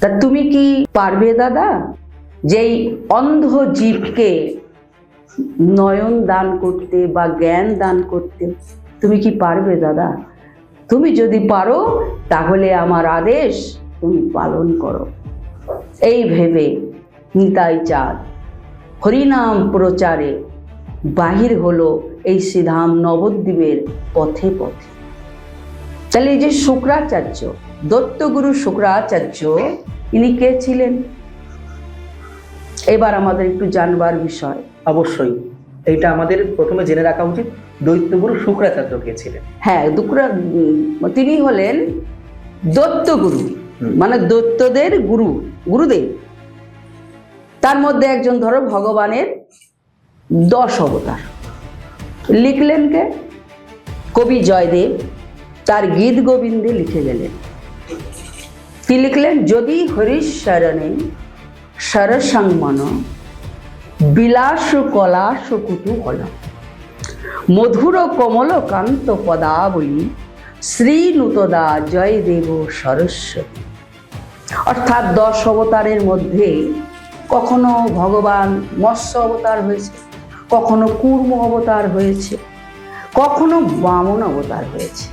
তা তুমি কি পারবে দাদা যেই অন্ধ জীবকে নয়ন দান করতে বা জ্ঞান দান করতে? তুমি কি পারবে দাদা? তুমি যদি পারো তাহলে আমার আদেশ তুমি পালন করো। এই ভেবে নিতাই চাঁদ হরিনাম প্রচারে বাহির হলো এই শ্রীধাম নবদ্বীপের পথে পথে। তাহলে এই যে শুক্রাচার্য, দত্তগুরু শুক্রাচার্য, ইনি কে ছিলেন? এবার আমাদের একটু জানবার বিষয়। অবশ্যই এইটা আমাদের প্রথমে জেনে রাখা উচিত, দৈত্যগুরু শুক্রাচার্য কে ছিলেন। হ্যাঁ, তিনি হলেন দত্তগুরু, মানে দৈত্যদের গুরু, গুরুদেব। তার মধ্যে একজন ধরো ভগবানের 10 অবতার। লিখলেন কে? কবি জয়দেব তার গীত গোবিন্দে লিখে গেলেন। কি লিখলেন? যদি হরিশরণে সরসংমন বিলাস কলাস কুতূহল মধুর কমল কান্ত পদাবলী শ্রীনুতদা জয়দেব সরস্বতী। অর্থাৎ 10 অবতারের মধ্যে কখনো ভগবান মৎস্য অবতার হয়েছে, কখনো কূর্ম অবতার হয়েছে, কখনো বামন অবতার হয়েছে।